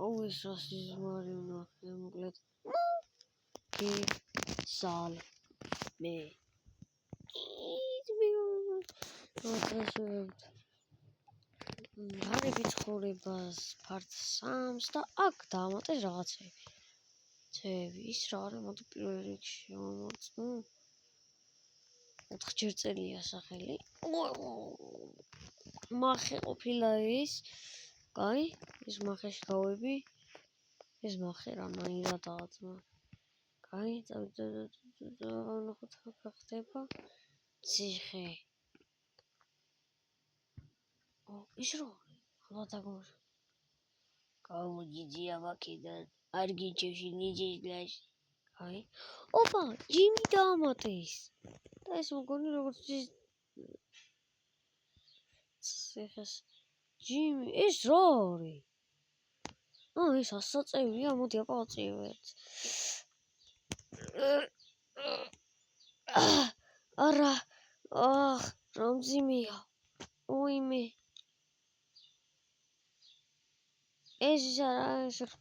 ის რასიზმი მარივნახე მოკლედ გესალმე გარები ცხოვრებას ფართ 3-ს და აქ დაამატეს რაღაცები ის რა არის მოდი პირველ რიგში მომწმო 4 წერია სახელი მახე ყოფილა ის კაი ეს მახეში გავები ეს მახე რანაირადაა ძმა კაი ნახოთ რა ხდება ციხე ის რა ხლა დაგმოშ გავუჯიჯია ვაკიდან არ გიჩევში ნიჯეშლაში კაი ოპა ჯიმი დაამატეს და ეს მოგონი როგორც ციხეს ჯიმი ეს რა არის ეს ასაწევია მოდი აპავწივეთ არა რომძიმია უიმე ეს არა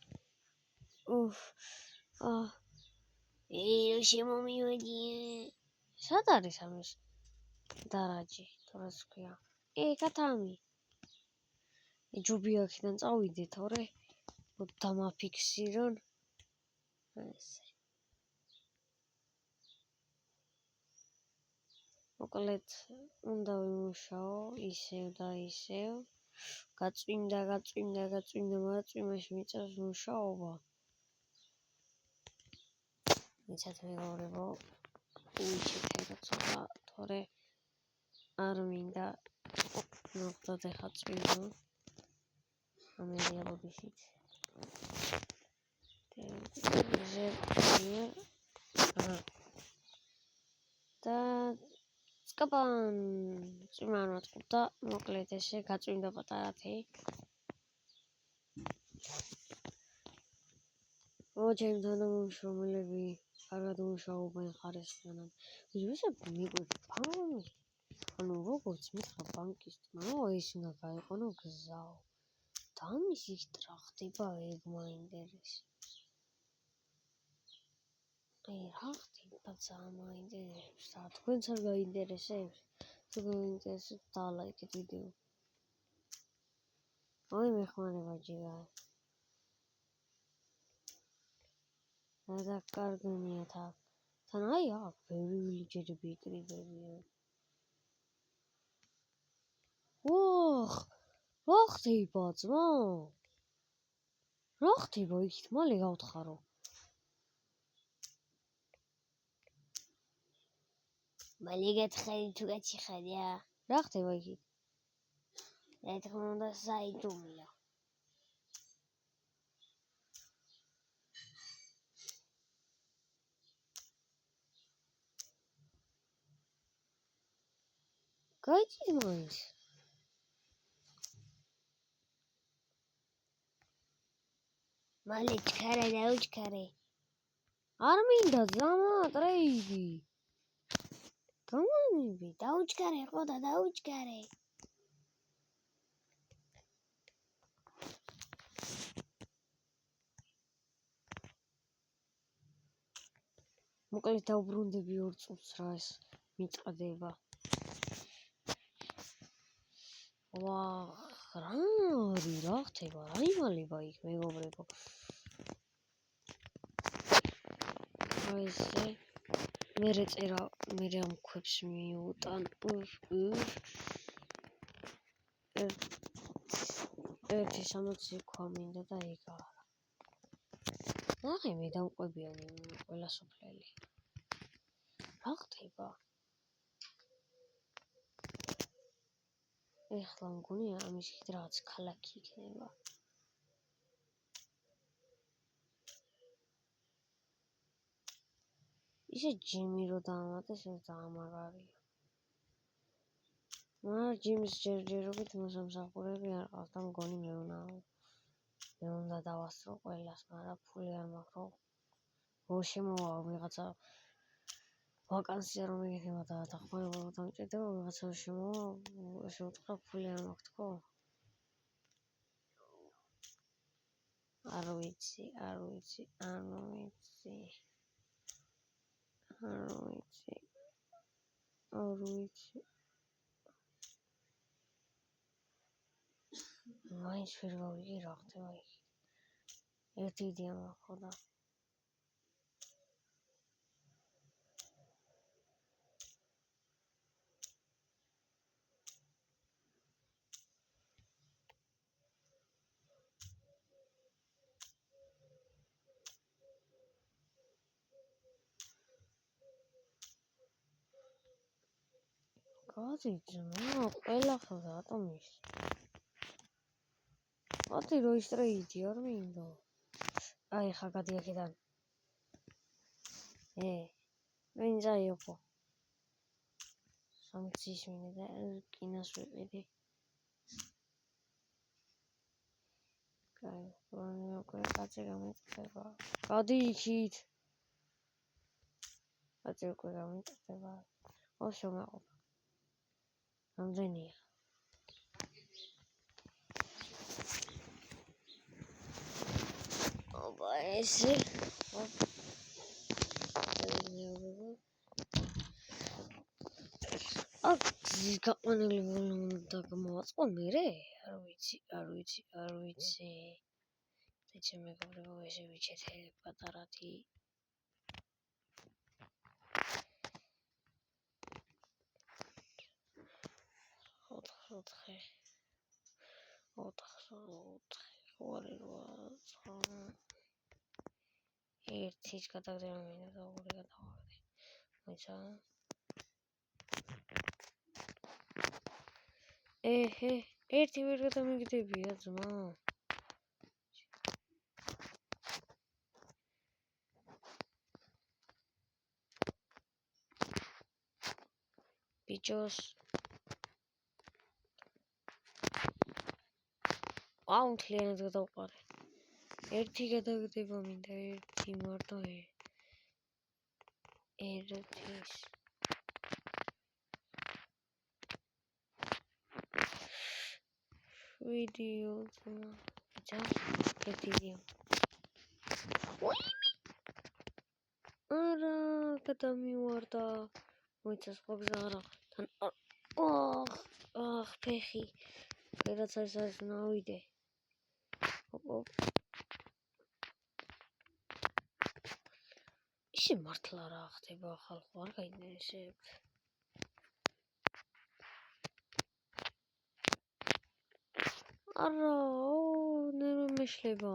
ეს შემომივედი სად არის ამის დარაჯი თორეს ქვია კათამი ჯობია აქედან წავიდე თორე დამაფიქსირონ ესე მოკლედ უნდა ვიმუშაო ისევ და ისევ გაწვიმდა მარაწვიმაში მიწევს მუშაობა მიცად მეგობრებო უჩეთე ცოტა თორე არ მინდა ნახოთ ეხა წვიმო ამერია ბოდიშით და სკაპან წვიმან მოწყდა მოკლედ ესე გაწვიმდა პატარათი ჩემი თანამშრომლები კარგად მუშაობენ ხარისხიანად ვიჟე მიყვეთ ბანკი ანუ როგორც მითხრა ბანკისტმა ეს უნდა გაიყონო გზაო და ამის იქ რა ხდება ეგ მაინტერესებს რა ხდება ძალიან და თქვენც არ გაინტერესებს თუ გაინტერესებს დალაიქეთ ვიდეო მეხმარება ჯიგა და კარგია თან აი აქ ბევრი ვილიჯერები იკრიბებიან რა ხდება ძმა რა ხდება იქით მალე გავთხარო მალე გათხარი თუ გაჩიხარია რა ხდება იქით რა თქმა უნდა საიდუმლო გაიჭი მაინც მალე ჩქარა დაუჩქარე არ მინდა ძამა ტრეიდი გამომივი დაუჩქარე ხო და დაუჩქარე მოკლედ დავბრუნდები 2 წუთს რა ეს მიწდება რა ხდება რა იმალება იქ მეგობრებო ესე მერე წერა მერე ამ ქვებს მიუტან ერთი 60 ქვა მინდა და ეგ არა ნახე მე დამყვებიანი ყველა სოფლელი რა ხდება ეხლა მგონი ამის ხით რაღაც ქალაქი იქნება ისე ჯიმი რო დაამატეს ეს დაამაგარია მაგრამ ჯიმის ჯერჯერობით მოსამსახურები არ ყავს და მგონი მე უნდა დავასწრო ყველას მაგრამ ფული არ მაქვს რო შემოვა ვიღაცა ვაკანსია რომ ეკეთება და დახმარება დამჭირდება ვიღაცა შემოვა ესე უთხრა ფული არ მაქვს თქო არ ვიცი მაინც ვერ გავიგე რა ხდება იქ ერთი იდეა მაქვს და გაძიძმა ყველა ხალხი ატომის მათი რო ისტრეიდი არ მინდო აი ხა გადი აქედან ვინ წაიოყო სამცის მინე და კინოს ვიყიდი კაი უკვე კაცი გამიწდება გადი იქით კაცი უკვე გამიწდება ოსო მაყობა რამდენია ობა ესე აქ გაყვანილი უნდა გამოვაწყო მერე არ ვიცი ეცე მეგობრებო ესე ვიჩეთე პატარათი ოთხე ერთის გადაგდება მინდა და ორი გადავაგდე მოიცა ერთი ვერ გადამიგდებია ძმა ბიჭოს აუ მთლიანად გადავყარე ერთი გადაგდება მინდა ერთი მარტო ერთის ვიდეო ძმა ერთი არა გადამივარდა მოიცა სხვა გზა არა თან ფეხი ვერაც არის ნავიდე ისე მართლა რა ხდება ხალხო არ გაინტერესებთ არა ნერვი მეშლება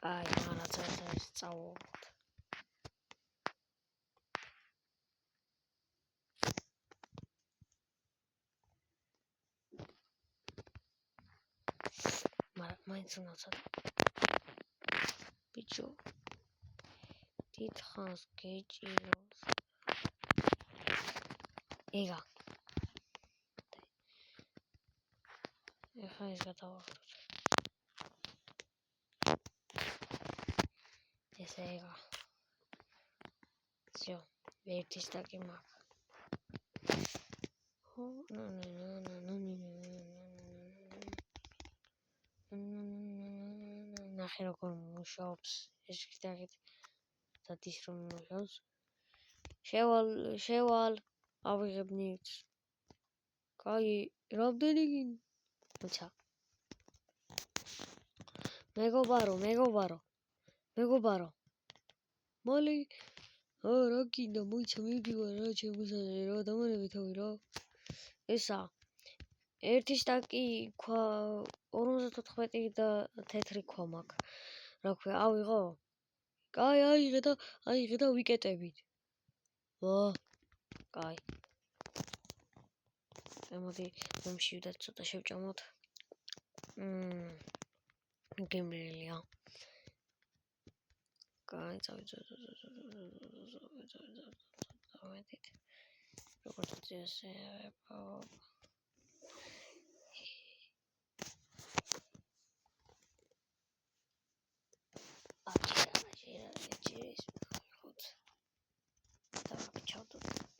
კაი მანაც არის წავუვოთ მაინც უნაცა ბიჭო დიდხანს გეჭიროს ega ეხა ეს გადავახტოთ ესე ega всё ერთის დაკი მაქვს ნახე როგორ მუშაობს ეს კიდაგით დადის რომ მუშაობს შევალ ავიღებ ნივთს კაი რამდენი გინდა მოცა მეგობარო მოლი რა გინდა მოიცა მივდივარ რა ჩემგზაზე რა დამანები თავი რა ესა ერთი სტაკი ქვა 54 და თეთრი ქვა მაქვს რა ქვია ავიღო კაი აიღე და ვიკეტებით ვა კაი მოდი მომშივდეთ ცოტა შევჭამოთ გემრიელია კაი წავედით როგორც წესე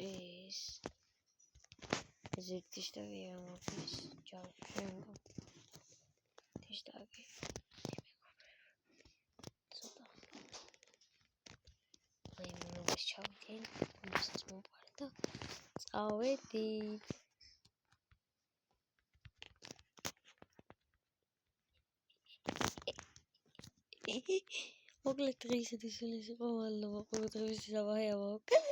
ეს ზირთიშტები ამოდის ჯარშენგო ტიშტაგი ცოტა აიმუნობას ჩავდგენ იმასაც მოვყარე და წავედით მოკლედ დღეისათვის ის იყო მადლობა ყოველდღიურადღებისთვის აბაჰე აბაჰ